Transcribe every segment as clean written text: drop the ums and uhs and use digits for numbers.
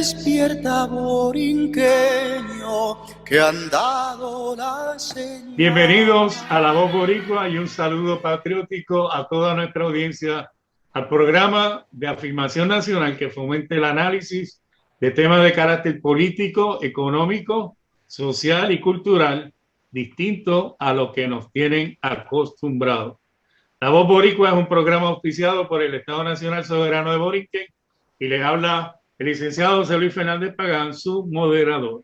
Despierta, borinqueño, que han dado la señal. Bienvenidos a La Voz Boricua y un saludo patriótico a toda nuestra audiencia al programa de afirmación nacional que fomente el análisis de temas de carácter político, económico, social y cultural distinto a lo que nos tienen acostumbrados. La Voz Boricua es un programa auspiciado por el Estado Nacional Soberano de Borinquen y les habla el licenciado José Luis Fernández Pagán, su moderador.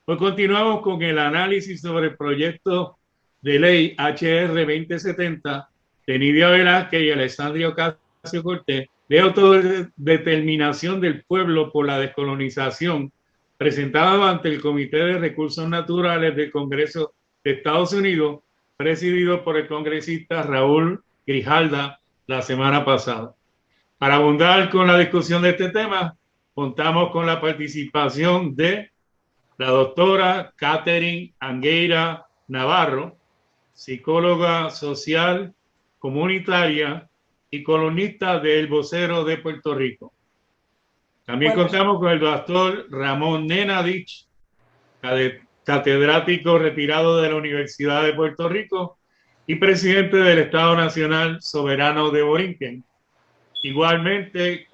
Hoy continuamos con el análisis sobre el proyecto de ley HR 2070 de Nidia Velázquez y Alexandria Ocasio-Cortez de autodeterminación del pueblo por la descolonización, presentado ante el Comité de Recursos Naturales del Congreso de Estados Unidos, presidido por el congresista Raúl Grijalva la semana pasada. Para abundar con la discusión de este tema, contamos con la participación de la doctora Catherine Angueira Navarro, psicóloga social, comunitaria y columnista de El Vocero de Puerto Rico. También contamos con el doctor Ramón Nenadich, catedrático retirado de la Universidad de Puerto Rico y presidente del Estado Nacional Soberano de Borinquen. Igualmente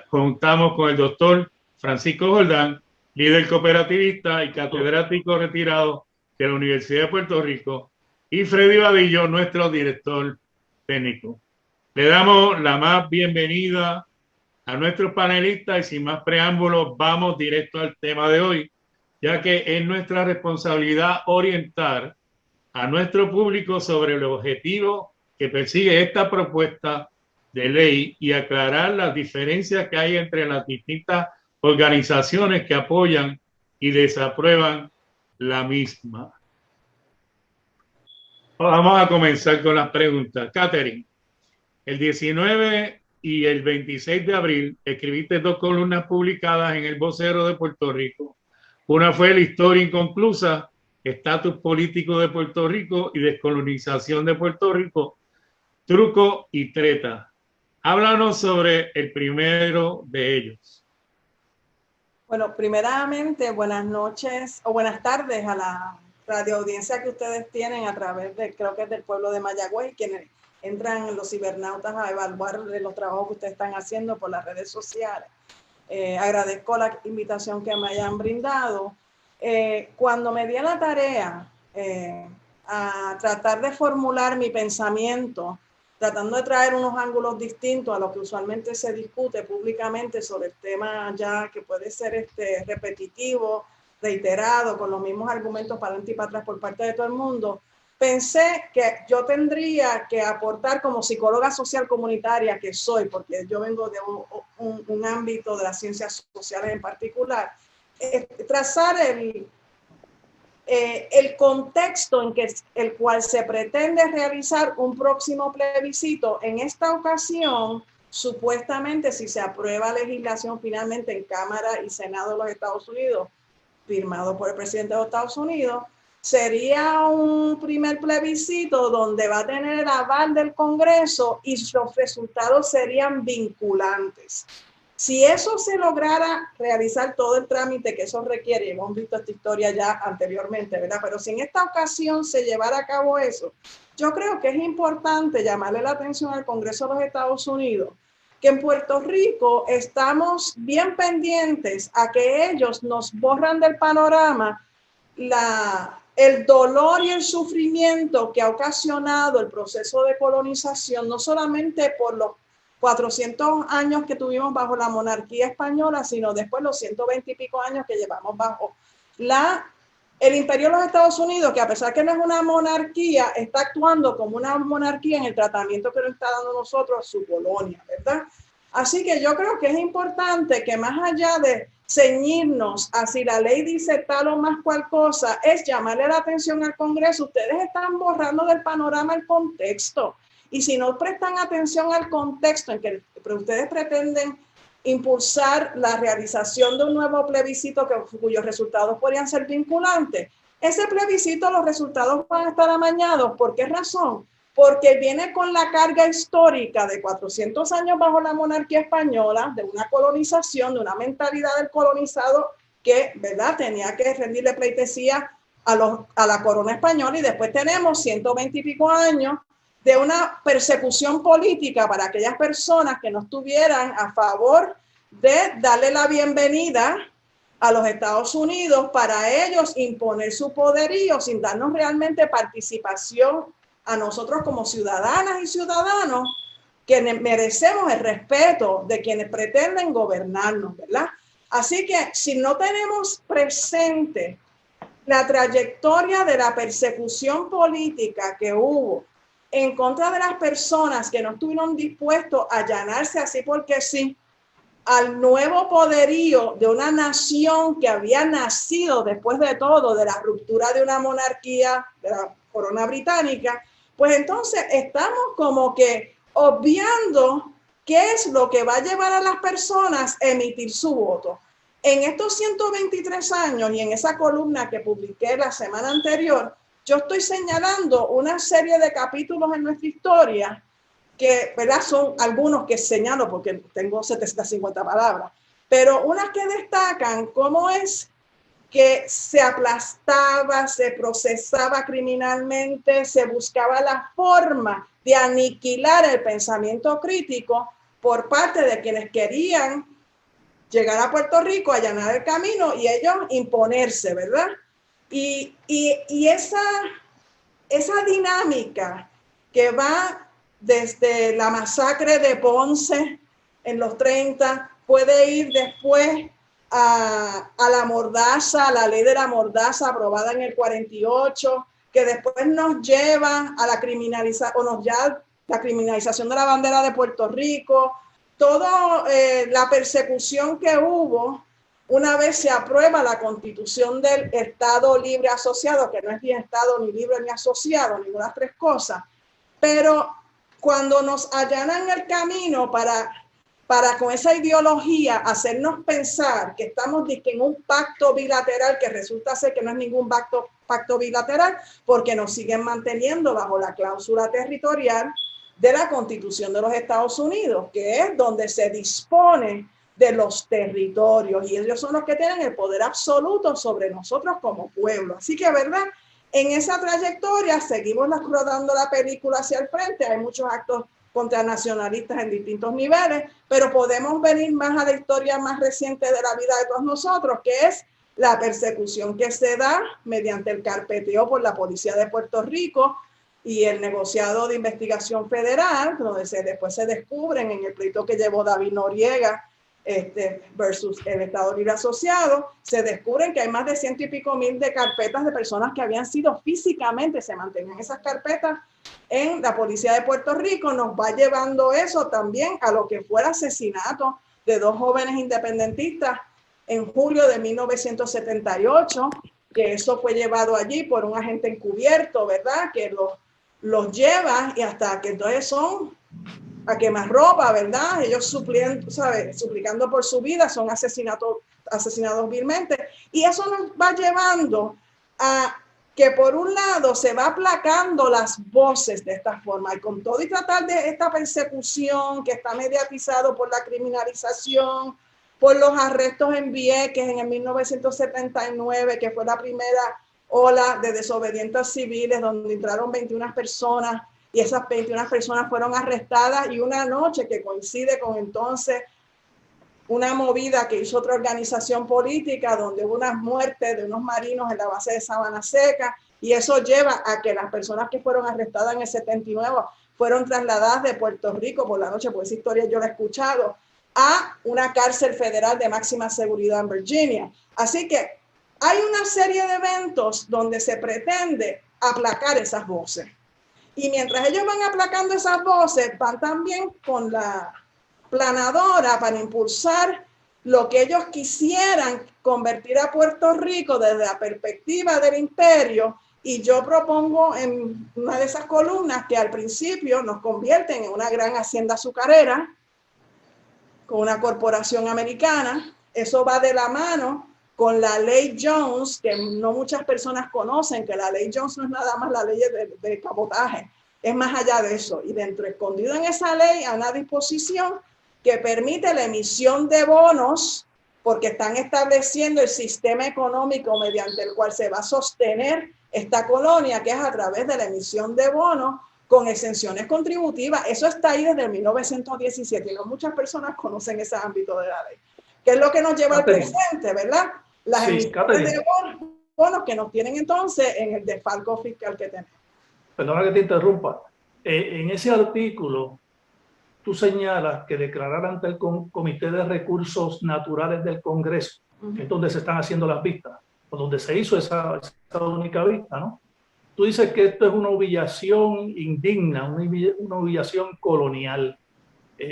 contamos con el doctor Francisco Jordán, líder cooperativista y catedrático retirado de la Universidad de Puerto Rico, y Freddy Vadillo, nuestro director técnico. Le damos la más bienvenida a nuestros panelistas y sin más preámbulos vamos directo al tema de hoy, ya que es nuestra responsabilidad orientar a nuestro público sobre el objetivo que persigue esta propuesta de ley y aclarar las diferencias que hay entre las distintas organizaciones que apoyan y desaprueban la misma. Vamos a comenzar con las preguntas. Catherine, el 19 y el 26 de abril escribiste dos columnas publicadas en El Vocero de Puerto Rico. Una fue La historia inconclusa, estatus político de Puerto Rico y descolonización de Puerto Rico, truco y treta. Háblanos sobre el primero de ellos. Bueno, primeramente, buenas noches o buenas tardes a la radioaudiencia que ustedes tienen a través de, creo que es del pueblo de Mayagüez, quienes entran los cibernautas a evaluar los trabajos que ustedes están haciendo por las redes sociales. Agradezco la invitación que me hayan brindado. Cuando me di a la tarea a tratar de formular mi pensamiento, tratando de traer unos ángulos distintos a lo que usualmente se discute públicamente sobre el tema ya que puede ser repetitivo, reiterado, con los mismos argumentos para adelante y para atrás por parte de todo el mundo, pensé que yo tendría que aportar como psicóloga social comunitaria que soy, porque yo vengo de un ámbito de las ciencias sociales en particular, trazar el contexto en que el cual se pretende realizar un próximo plebiscito. En esta ocasión, supuestamente, si se aprueba legislación finalmente en Cámara y Senado de los Estados Unidos, firmado por el presidente de los Estados Unidos, sería un primer plebiscito donde va a tener el aval del Congreso y los resultados serían vinculantes. Si eso se lograra realizar todo el trámite que eso requiere, y hemos visto esta historia ya anteriormente, ¿verdad? Pero si en esta ocasión se llevara a cabo eso, yo creo que es importante llamarle la atención al Congreso de los Estados Unidos, que en Puerto Rico estamos bien pendientes a que ellos nos borran del panorama el dolor y el sufrimiento que ha ocasionado el proceso de colonización, no solamente por los 400 años que tuvimos bajo la monarquía española, sino después los 120 y pico años que llevamos bajo el imperio de los Estados Unidos, que a pesar que no es una monarquía, está actuando como una monarquía en el tratamiento que nos está dando nosotros su colonia, ¿verdad? Así que yo creo que es importante que más allá de ceñirnos a si la ley dice tal o más cual cosa, es llamarle la atención al Congreso. Ustedes están borrando del panorama el contexto. Y si no prestan atención al contexto en que ustedes pretenden impulsar la realización de un nuevo plebiscito cuyos resultados podrían ser vinculantes, ese plebiscito, los resultados van a estar amañados. ¿Por qué razón? porque viene con la carga histórica de 400 años bajo la monarquía española, de una colonización, de una mentalidad del colonizado que, ¿verdad?, tenía que rendirle pleitesía a la corona española, y después tenemos 120 y pico años de una persecución política para aquellas personas que no estuvieran a favor de darle la bienvenida a los Estados Unidos, para ellos imponer su poderío sin darnos realmente participación a nosotros como ciudadanas y ciudadanos que merecemos el respeto de quienes pretenden gobernarnos, ¿verdad? Así que si no tenemos presente la trayectoria de la persecución política que hubo en contra de las personas que no estuvieron dispuestos a allanarse así porque sí al nuevo poderío de una nación que había nacido después de todo de la ruptura de una monarquía, de la corona británica, pues entonces estamos como que obviando qué es lo que va a llevar a las personas a emitir su voto. En estos 123 años y en esa columna que publiqué la semana anterior, yo estoy señalando una serie de capítulos en nuestra historia que, ¿verdad?, son algunos que señalo porque tengo 750 palabras, pero unas que destacan cómo es que se aplastaba, se procesaba criminalmente, se buscaba la forma de aniquilar el pensamiento crítico por parte de quienes querían llegar a Puerto Rico, allanar el camino y ellos imponerse, ¿verdad? Y esa dinámica que va desde la masacre de Ponce en los 30, puede ir después a la mordaza, a la ley de la mordaza aprobada en el 48, que después nos lleva a la criminalización de la bandera de Puerto Rico, toda la persecución que hubo una vez se aprueba la constitución del Estado Libre Asociado, que no es ni Estado ni libre ni asociado, ninguna de las tres cosas, pero cuando nos allanan el camino para con esa ideología hacernos pensar que estamos en un pacto bilateral, que resulta ser que no es ningún pacto bilateral, porque nos siguen manteniendo bajo la cláusula territorial de la Constitución de los Estados Unidos, que es donde se dispone de los territorios, y ellos son los que tienen el poder absoluto sobre nosotros como pueblo. Así que, ¿verdad?, en esa trayectoria seguimos rodando la película hacia el frente. Hay muchos actos contranacionalistas en distintos niveles, pero podemos venir más a la historia más reciente de la vida de todos nosotros, que es la persecución que se da mediante el carpeteo por la Policía de Puerto Rico y el negociado de investigación federal, donde después se descubren en el pleito que llevó David Noriega versus el Estado Libre Asociado, se descubren que hay más de 100 y pico mil de carpetas de personas que habían sido físicamente, se mantenían esas carpetas en la Policía de Puerto Rico. Nos va llevando eso también a lo que fue el asesinato de dos jóvenes independentistas en julio de 1978, que eso fue llevado allí por un agente encubierto, ¿verdad?, que los lleva, y hasta que entonces son a quemarropa, ¿verdad? Ellos suplicando por su vida, son asesinados vilmente. Y eso nos va llevando a que, por un lado, se va aplacando las voces de esta forma, y con todo y tratar de esta persecución que está mediatizado por la criminalización, por los arrestos en Vieques en el 1979, que fue la primera ola de desobedientes civiles, donde entraron 21 personas, y esas 21 personas fueron arrestadas, y una noche que coincide con entonces una movida que hizo otra organización política, donde hubo unas muertes de unos marinos en la base de Sabana Seca, y eso lleva a que las personas que fueron arrestadas en el 79 fueron trasladadas de Puerto Rico por la noche, porque esa historia yo la he escuchado, a una cárcel federal de máxima seguridad en Virginia. Así que hay una serie de eventos donde se pretende aplacar esas voces. Y mientras ellos van aplacando esas voces, van también con la planadora para impulsar lo que ellos quisieran convertir a Puerto Rico desde la perspectiva del imperio. Y yo propongo en una de esas columnas que al principio nos convierten en una gran hacienda azucarera con una corporación americana. Eso va de la mano con la ley Jones, que no muchas personas conocen, que la ley Jones no es nada más la ley de cabotaje. es más allá de eso. Y dentro, escondido en esa ley, hay una disposición que permite la emisión de bonos, porque están estableciendo el sistema económico mediante el cual se va a sostener esta colonia, que es a través de la emisión de bonos con exenciones contributivas. Eso está ahí desde 1917 y no muchas personas conocen ese ámbito de la ley. ¿Qué es lo que nos lleva al presente, verdad? Las emisiones de bonos que nos tienen entonces en el desfalco fiscal que tenemos. Perdona que te interrumpa. En ese artículo, tú señalas que declarar ante el Comité de Recursos Naturales del Congreso, que es donde se están haciendo las vistas, o donde se hizo esa única vista, ¿no? Tú dices que esto es una humillación indigna, una humillación colonial.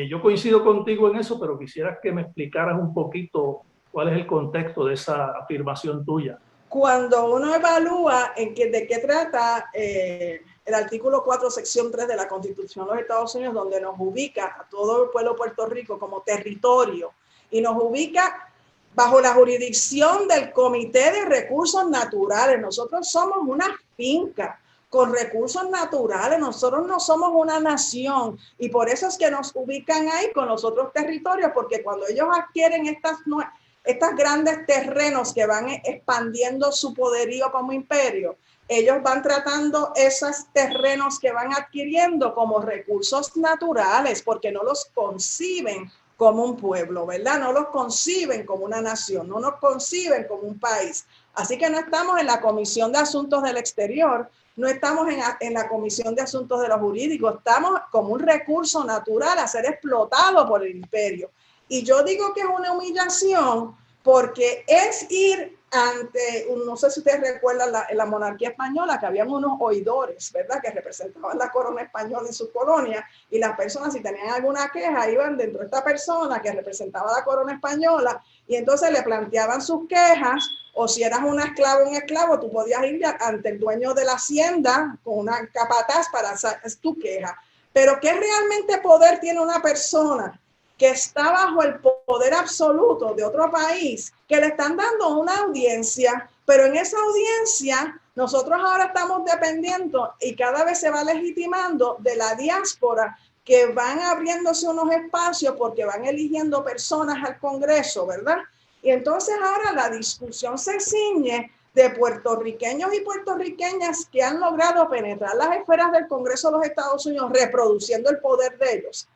Yo coincido contigo en eso, pero quisiera que me explicaras un poquito cuál es el contexto de esa afirmación tuya. Cuando uno evalúa de qué trata el artículo 4, sección 3 de la Constitución de los Estados Unidos, donde nos ubica a todo el pueblo de Puerto Rico como territorio y nos ubica bajo la jurisdicción del Comité de Recursos Naturales. Nosotros somos una finca con recursos naturales, nosotros no somos una nación y por eso es que nos ubican ahí con los otros territorios, porque cuando ellos adquieren estas grandes terrenos que van expandiendo su poderío como imperio, ellos van tratando esos terrenos que van adquiriendo como recursos naturales, porque no los conciben como un pueblo, ¿verdad? No los conciben como una nación, no nos conciben como un país. Así que no estamos en la Comisión de Asuntos del Exterior, no estamos en la Comisión de Asuntos de los Jurídicos, estamos como un recurso natural a ser explotado por el imperio. Y yo digo que es una humillación porque es ir ante, no sé si ustedes recuerdan en la monarquía española que habían unos oidores, ¿verdad? Que representaban la corona española en su colonia y las personas si tenían alguna queja iban dentro de esta persona que representaba la corona española y entonces le planteaban sus quejas o si eras un esclavo, tú podías ir ante el dueño de la hacienda con una capataz para hacer tu queja. Pero ¿qué realmente poder tiene una persona que está bajo el poder absoluto de otro país, que le están dando una audiencia, pero en esa audiencia nosotros ahora estamos dependiendo y cada vez se va legitimando de la diáspora que van abriéndose unos espacios porque van eligiendo personas al Congreso, ¿verdad? Y entonces ahora la discusión se ciñe de puertorriqueños y puertorriqueñas que han logrado penetrar las esferas del Congreso de los Estados Unidos reproduciendo el poder de ellos.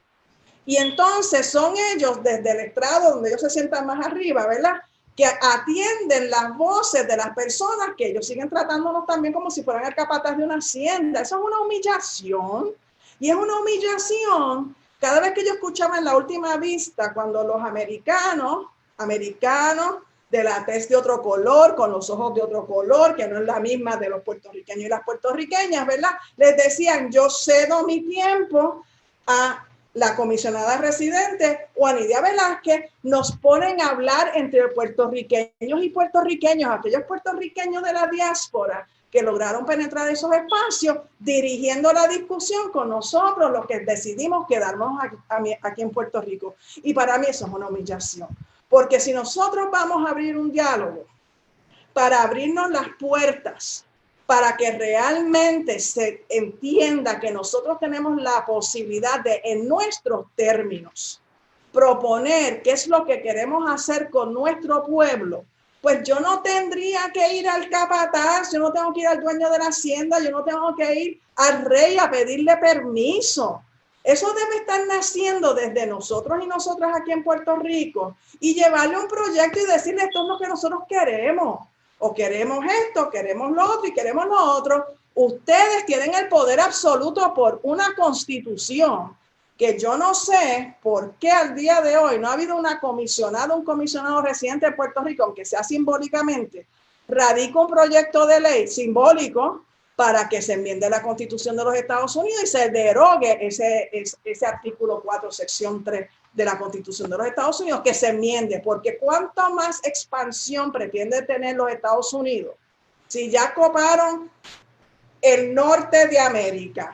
Y entonces son ellos desde el estrado donde ellos se sientan más arriba, ¿verdad? Que atienden las voces de las personas que ellos siguen tratándonos también como si fueran el capataz de una hacienda. Eso es una humillación. Y es una humillación. Cada vez que yo escuchaba en la última vista, cuando los americanos de la tez de otro color, con los ojos de otro color, que no es la misma de los puertorriqueños y las puertorriqueñas, ¿verdad? Les decían, yo cedo mi tiempo a la comisionada residente o a Nidia Velázquez, nos ponen a hablar entre puertorriqueños y puertorriqueños, aquellos puertorriqueños de la diáspora que lograron penetrar esos espacios, dirigiendo la discusión con nosotros, los que decidimos quedarnos aquí en Puerto Rico. Y para mí eso es una humillación, porque si nosotros vamos a abrir un diálogo para abrirnos las puertas, para que realmente se entienda que nosotros tenemos la posibilidad de, en nuestros términos, proponer qué es lo que queremos hacer con nuestro pueblo, pues yo no tendría que ir al capataz, yo no tengo que ir al dueño de la hacienda, yo no tengo que ir al rey a pedirle permiso. Eso debe estar naciendo desde nosotros y nosotras aquí en Puerto Rico y llevarle un proyecto y decirle esto es lo que nosotros queremos. O queremos esto, queremos lo otro y queremos lo otro. Ustedes tienen el poder absoluto por una constitución que yo no sé por qué al día de hoy no ha habido un comisionado residente de Puerto Rico, aunque sea simbólicamente, radica un proyecto de ley simbólico para que se enmiende la Constitución de los Estados Unidos y se derogue ese artículo 4, sección 3 de la Constitución de los Estados Unidos, que se enmiende, porque cuánto más expansión pretende tener los Estados Unidos si ya coparon el norte de América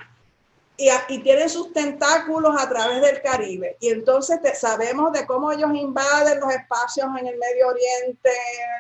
y tienen sus tentáculos a través del Caribe, y entonces sabemos de cómo ellos invaden los espacios en el Medio Oriente,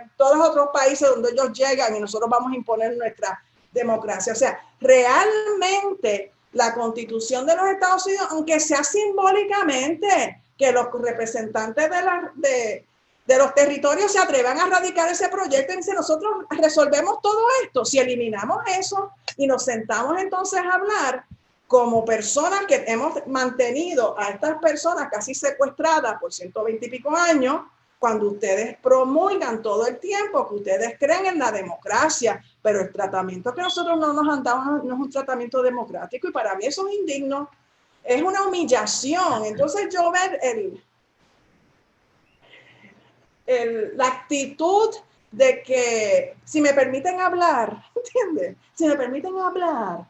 en todos los otros países donde ellos llegan y nosotros vamos a imponer nuestra democracia. O sea, realmente la Constitución de los Estados Unidos, aunque sea simbólicamente, que los representantes de los territorios se atrevan a radicar ese proyecto y dicen, nosotros resolvemos todo esto. Si eliminamos eso y nos sentamos entonces a hablar como personas que hemos mantenido a estas personas casi secuestradas por 120 y pico años, cuando ustedes promulgan todo el tiempo que ustedes creen en la democracia, pero el tratamiento que nosotros no nos han dado no es un tratamiento democrático, y para mí eso es indigno, es una humillación. Entonces yo ver la actitud de que si me permiten hablar, ¿entiendes? Si me permiten hablar,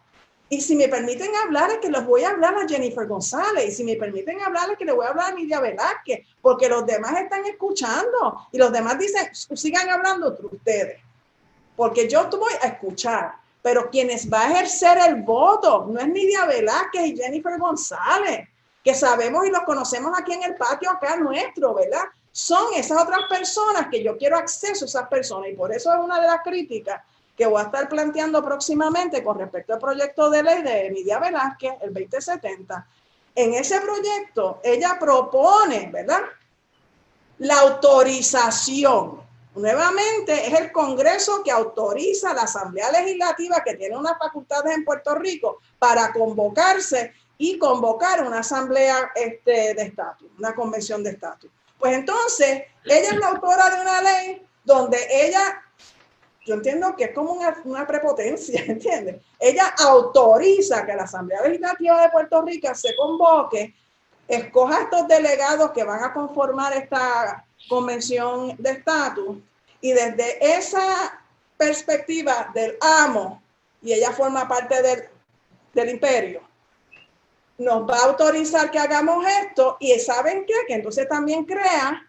y si me permiten hablar es que les voy a hablar a Jennifer González, y si me permiten hablar es que les voy a hablar a Nidia Velázquez, porque los demás están escuchando y los demás dicen, sigan hablando ustedes, porque yo voy a escuchar, pero quienes va a ejercer el voto no es Nidia Velázquez y Jennifer González, que sabemos y los conocemos aquí en el patio acá nuestro, ¿verdad? Son esas otras personas que yo quiero acceso a esas personas, y por eso es una de las críticas que voy a estar planteando próximamente con respecto al proyecto de ley de Nidia Velázquez, el 2070. En ese proyecto, ella propone, ¿verdad?, la autorización. Nuevamente, es el Congreso que autoriza a la Asamblea Legislativa, que tiene unas facultades en Puerto Rico, para convocarse y convocar una asamblea de estatus, una convención de estatus. Pues entonces, ella es la autora de una ley donde ella... Yo entiendo que es como una prepotencia, ¿entiendes? Ella autoriza que la Asamblea Legislativa de Puerto Rico se convoque, escoja estos delegados que van a conformar esta convención de estatus, y desde esa perspectiva del amo, y ella forma parte del imperio, nos va a autorizar que hagamos esto, y ¿saben qué? Que entonces también crea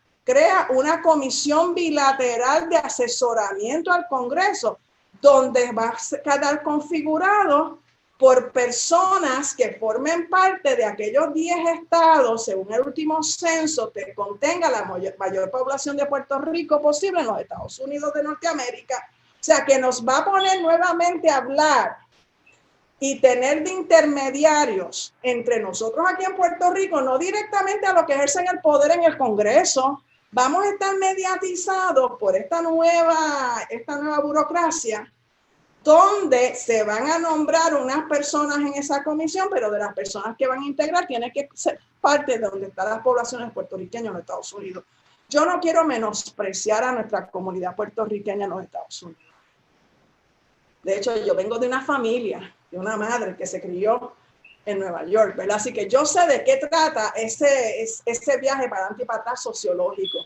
una comisión bilateral de asesoramiento al Congreso, donde va a quedar configurado por personas que formen parte de aquellos 10 estados, según el último censo, que contenga la mayor población de Puerto Rico posible en los Estados Unidos de Norteamérica. O sea, que nos va a poner nuevamente a hablar y tener de intermediarios entre nosotros aquí en Puerto Rico, no directamente a los que ejercen el poder en el Congreso. Vamos a estar mediatizados por esta nueva burocracia, donde se van a nombrar unas personas en esa comisión, pero de las personas que van a integrar tienen que ser parte de donde están las poblaciones puertorriqueñas en los Estados Unidos. Yo no quiero menospreciar a nuestra comunidad puertorriqueña en los Estados Unidos. De hecho, yo vengo de una familia, de una madre que se crió en Nueva York, ¿verdad? Así que yo sé de qué trata ese viaje para adelante y para atrás sociológico.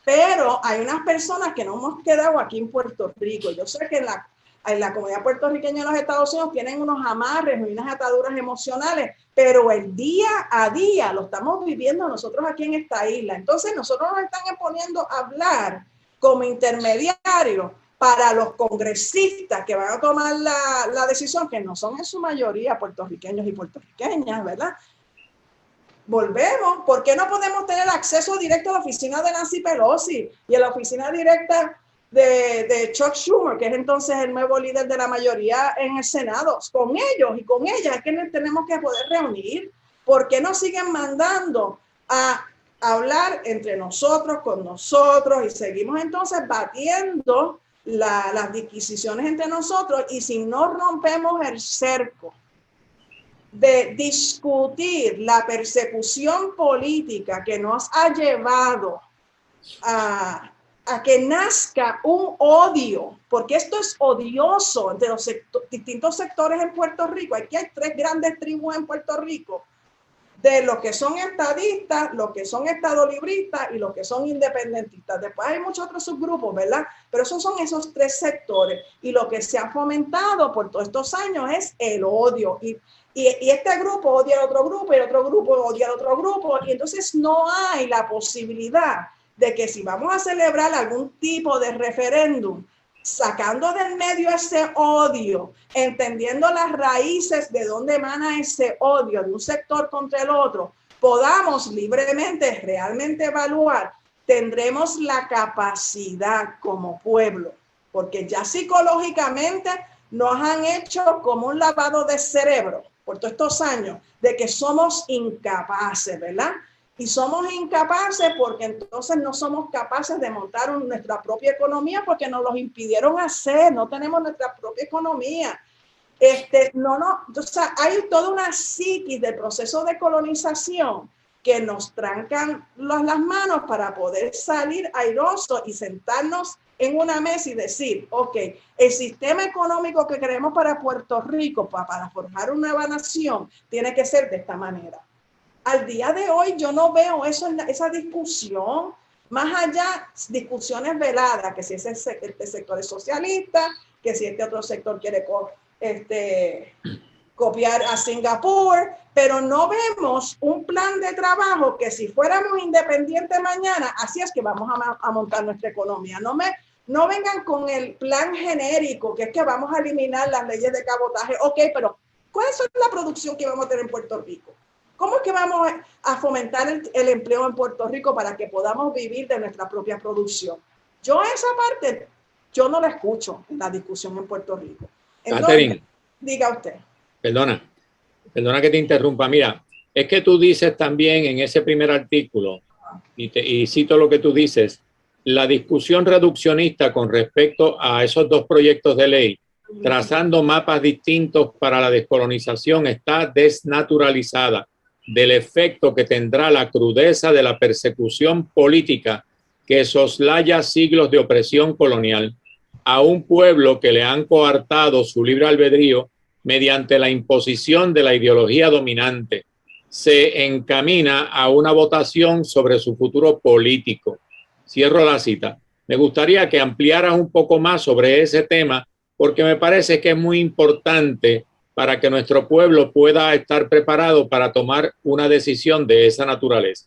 Pero hay unas personas que no hemos quedado aquí en Puerto Rico. Yo sé que en la comunidad puertorriqueña en los Estados Unidos tienen unos amarres y unas ataduras emocionales, pero el día a día lo estamos viviendo nosotros aquí en esta isla. Entonces nosotros nos están poniendo a hablar como intermediarios para los congresistas que van a tomar la decisión, que no son en su mayoría puertorriqueños y puertorriqueñas, ¿verdad? Volvemos. ¿Por qué no podemos tener acceso directo a la oficina de Nancy Pelosi y a la oficina directa de Chuck Schumer, que es entonces el nuevo líder de la mayoría en el Senado? Con ellos y con ellas es que nos tenemos que poder reunir. ¿Por qué nos siguen mandando a hablar entre nosotros, con nosotros, y seguimos entonces batiendo las disquisiciones entre nosotros? Y si no rompemos el cerco de discutir la persecución política que nos ha llevado a que nazca un odio, porque esto es odioso entre los distintos sectores en Puerto Rico. Aquí hay 3 grandes tribus en Puerto Rico, de los que son estadistas, los que son estadolibristas y los que son independentistas. Después hay muchos otros subgrupos, ¿verdad? Pero esos son esos 3 sectores. Y lo que se ha fomentado por todos estos años es el odio. Y este grupo odia al otro grupo, y el otro grupo odia al otro grupo. Y entonces no hay la posibilidad de que si vamos a celebrar algún tipo de referéndum, sacando del medio ese odio, entendiendo las raíces de dónde emana ese odio de un sector contra el otro, podamos libremente realmente evaluar, tendremos la capacidad como pueblo, porque ya psicológicamente nos han hecho como un lavado de cerebro, por todos estos años, de que somos incapaces, ¿verdad? Y somos incapaces porque entonces no somos capaces de montar nuestra propia economía porque nos lo impidieron hacer, no tenemos nuestra propia economía. Entonces hay toda una psiquis del proceso de colonización que nos trancan las manos para poder salir airosos y sentarnos en una mesa y decir, ok, el sistema económico que queremos para Puerto Rico, para forjar una nueva nación, tiene que ser de esta manera. Al día de hoy yo no veo esa discusión, más allá discusiones veladas, que si este sector es socialista, que si este otro sector quiere copiar a Singapur, pero no vemos un plan de trabajo que si fuéramos independientes mañana, así es que vamos a montar nuestra economía. No vengan con el plan genérico, que es que vamos a eliminar las leyes de cabotaje. Ok, pero ¿cuál es la producción que vamos a tener en Puerto Rico? ¿Cómo es que vamos a fomentar el empleo en Puerto Rico para que podamos vivir de nuestra propia producción? Yo esa parte, yo no la escucho en la discusión en Puerto Rico. Entonces, Catherine, diga usted. Perdona que te interrumpa. Mira, es que tú dices también en ese primer artículo, y cito lo que tú dices, la discusión reduccionista con respecto a esos dos proyectos de ley, trazando mapas distintos para la descolonización, está desnaturalizada del efecto que tendrá la crudeza de la persecución política que soslaya siglos de opresión colonial a un pueblo que le han coartado su libre albedrío mediante la imposición de la ideología dominante. Se encamina a una votación sobre su futuro político. Cierro la cita. Me gustaría que ampliaras un poco más sobre ese tema, porque me parece que es muy importante para que nuestro pueblo pueda estar preparado para tomar una decisión de esa naturaleza.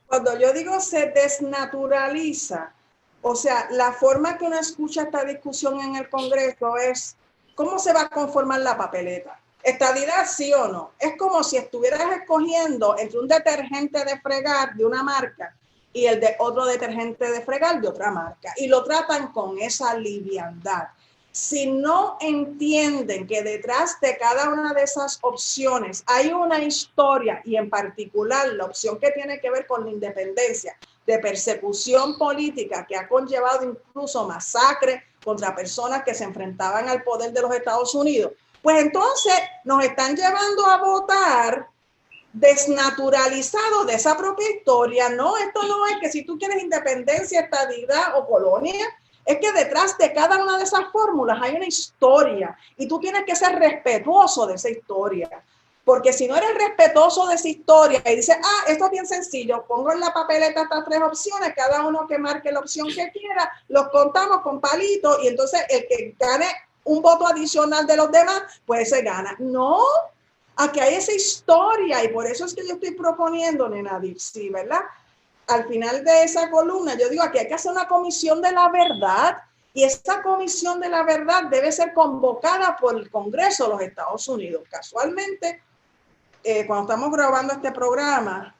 Cuando yo digo se desnaturaliza, o sea, la forma que uno escucha esta discusión en el Congreso es ¿cómo se va a conformar la papeleta? ¿Estadidad sí o no? Es como si estuvieras escogiendo entre un detergente de fregar de una marca y el de otro detergente de fregar de otra marca. Y lo tratan con esa liviandad. Si no entienden que detrás de cada una de esas opciones hay una historia, y en particular la opción que tiene que ver con la independencia, de persecución política que ha conllevado incluso masacre contra personas que se enfrentaban al poder de los Estados Unidos, pues entonces nos están llevando a votar desnaturalizado de esa propia historia. No, esto no es que si tú quieres independencia, estadidad o colonia, es que detrás de cada una de esas fórmulas hay una historia y tú tienes que ser respetuoso de esa historia. Porque si no eres respetuoso de esa historia y dices, esto es bien sencillo, pongo en la papeleta estas 3 opciones, cada uno que marque la opción que quiera, los contamos con palitos y entonces el que gane un voto adicional de los demás, pues se gana. No, aquí hay esa historia y por eso es que yo estoy proponiendo, nena Dixie, ¿verdad? Al final de esa columna, yo digo aquí hay que hacer una comisión de la verdad y esta comisión de la verdad debe ser convocada por el Congreso de los Estados Unidos. Casualmente, cuando estamos grabando este programa,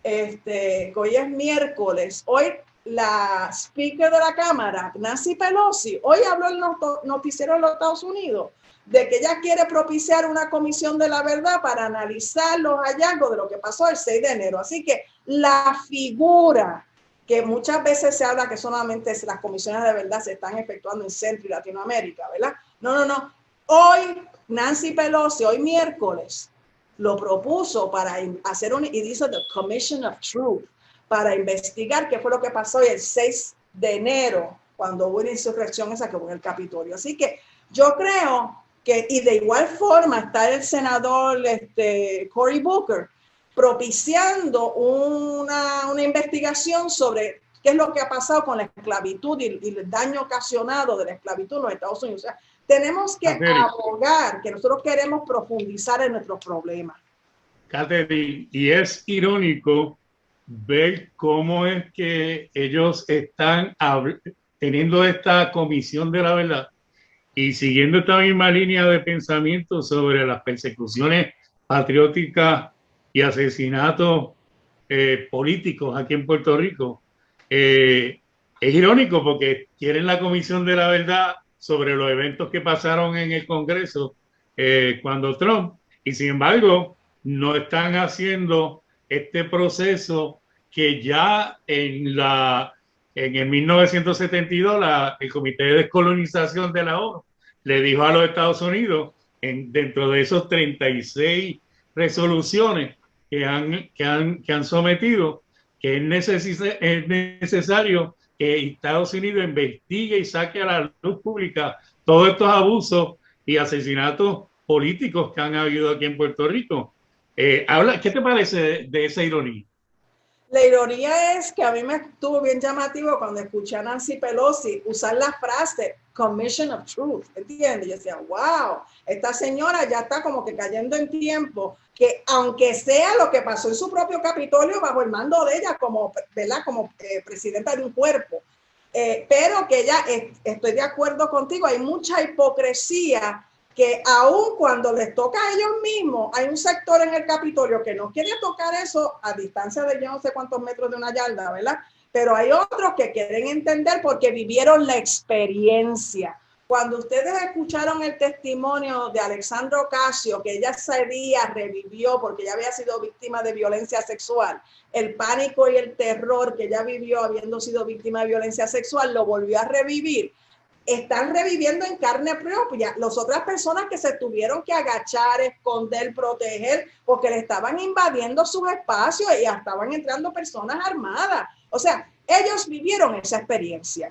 que hoy es miércoles, hoy la speaker de la Cámara, Nancy Pelosi, hoy habló en el noticiero de los Estados Unidos de que ella quiere propiciar una comisión de la verdad para analizar los hallazgos de lo que pasó el 6 de enero. Así que la figura que muchas veces se habla que solamente las comisiones de verdad se están efectuando en Centro y Latinoamérica, ¿verdad? No. Hoy Nancy Pelosi, hoy miércoles, lo propuso para hacer y dice The Commission of Truth, para investigar qué fue lo que pasó el 6 de enero, cuando hubo una insurrección esa que hubo en el Capitolio. Así que yo creo que, y de igual forma está el senador Cory Booker propiciando una investigación sobre qué es lo que ha pasado con la esclavitud y el daño ocasionado de la esclavitud en los Estados Unidos. O sea, tenemos que abogar que nosotros queremos profundizar en nuestros problemas. Catherine, y es irónico ver cómo es que ellos están teniendo esta comisión de la verdad y siguiendo esta misma línea de pensamiento sobre las persecuciones patrióticas y asesinatos políticos aquí en Puerto Rico. Es irónico porque quieren la comisión de la verdad sobre los eventos que pasaron en el Congreso cuando Trump, Y sin embargo, no están haciendo este proceso que ya en el 1972 el Comité de Descolonización de la ONU le dijo a los Estados Unidos, dentro de esos 36 resoluciones que han sometido, que es necesario que Estados Unidos investigue y saque a la luz pública todos estos abusos y asesinatos políticos que han habido aquí en Puerto Rico. ¿Qué te parece de esa ironía? La ironía es que a mí me estuvo bien llamativo cuando escuché a Nancy Pelosi usar la frase Commission of Truth, ¿entiendes? Yo decía, wow, esta señora ya está como que cayendo en tiempo, que aunque sea lo que pasó en su propio Capitolio bajo el mando de ella como, ¿verdad? Como presidenta de un cuerpo, pero que ella, estoy de acuerdo contigo, hay mucha hipocresía que aun cuando les toca a ellos mismos, hay un sector en el Capitolio que no quiere tocar eso a distancia de yo no sé cuántos metros de una yarda, ¿verdad? Pero hay otros que quieren entender porque vivieron la experiencia. Cuando ustedes escucharon el testimonio de Alexandra Ocasio, que ella ese día revivió porque ella había sido víctima de violencia sexual, el pánico y el terror que ella vivió habiendo sido víctima de violencia sexual, lo volvió a revivir. Están reviviendo en carne propia las otras personas que se tuvieron que agachar, esconder, proteger, porque le estaban invadiendo sus espacios y ya estaban entrando personas armadas. O sea, ellos vivieron esa experiencia.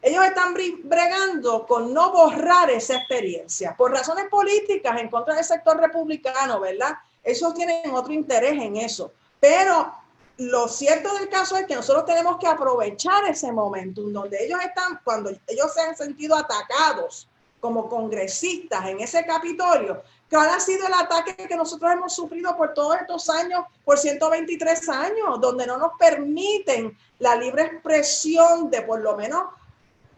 Ellos están bregando con no borrar esa experiencia por razones políticas en contra del sector republicano, ¿verdad? Ellos tienen otro interés en eso. Pero lo cierto del caso es que nosotros tenemos que aprovechar ese momento donde ellos están, cuando ellos se han sentido atacados como congresistas en ese Capitolio, que ha sido el ataque que nosotros hemos sufrido por todos estos años, por 123 años, donde no nos permiten la libre expresión de por lo menos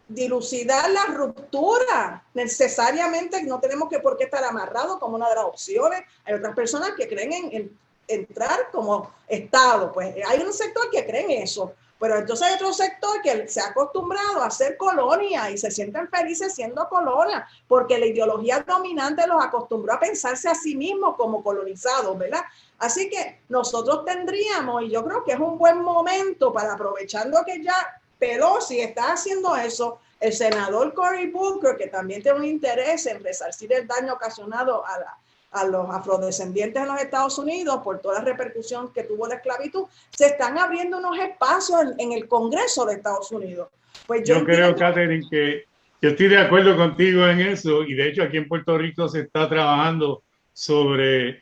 dilucidar la ruptura. Necesariamente no tenemos por qué estar amarrados como una de las opciones. Hay otras personas que creen en entrar como Estado, pues hay un sector que cree en eso, pero entonces hay otro sector que se ha acostumbrado a ser colonia y se sienten felices siendo colonia, porque la ideología dominante los acostumbró a pensarse a sí mismos como colonizados, ¿verdad? Así que nosotros tendríamos, y yo creo que es un buen momento para, aprovechando que ya Pelosi está haciendo eso, el senador Cory Booker, que también tiene un interés en resarcir el daño ocasionado a los afrodescendientes en los Estados Unidos por toda la repercusión que tuvo la esclavitud, se están abriendo unos espacios en el Congreso de Estados Unidos. Pues yo creo, Catherine, que yo estoy de acuerdo contigo en eso, y de hecho aquí en Puerto Rico se está trabajando sobre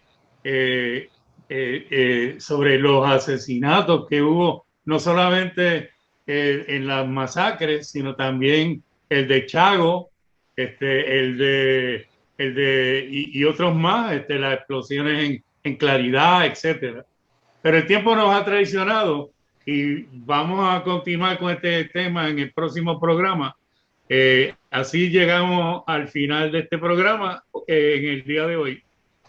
los asesinatos que hubo, no solamente en las masacres, sino también el de Chago, y otros más, las explosiones en Claridad, etcétera. Pero el tiempo nos ha traicionado y vamos a continuar con este tema en el próximo programa. Así llegamos al final de este programa en el día de hoy.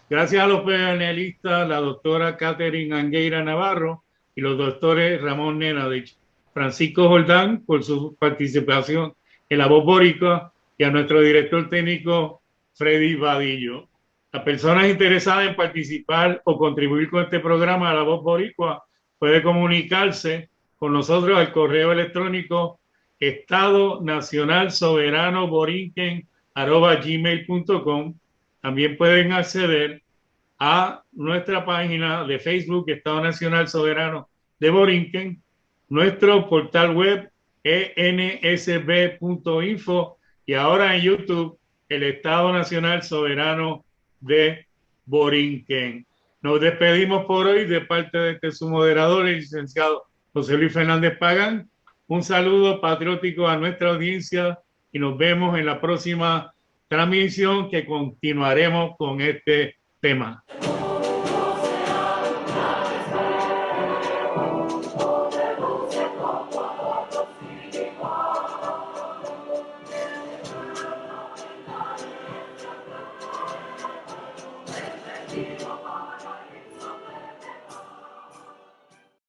Gracias a los panelistas, la doctora Catherine Angueira Navarro y los doctores Ramón Nenadich, Francisco Jordán por su participación en La Voz Boricua y a nuestro director técnico Freddy Vadillo. Las personas interesadas en participar o contribuir con este programa de La Voz Boricua puede comunicarse con nosotros al correo electrónico estadonacionalsoberanoborinquen@gmail.com. También pueden acceder a nuestra página de Facebook, Estado Nacional Soberano de Borinquen, nuestro portal web ensb.info y ahora en YouTube, el Estado Nacional Soberano de Borinquen. Nos despedimos por hoy de parte de su moderador, el licenciado José Luis Fernández Pagán. Un saludo patriótico a nuestra audiencia y nos vemos en la próxima transmisión, que continuaremos con este tema.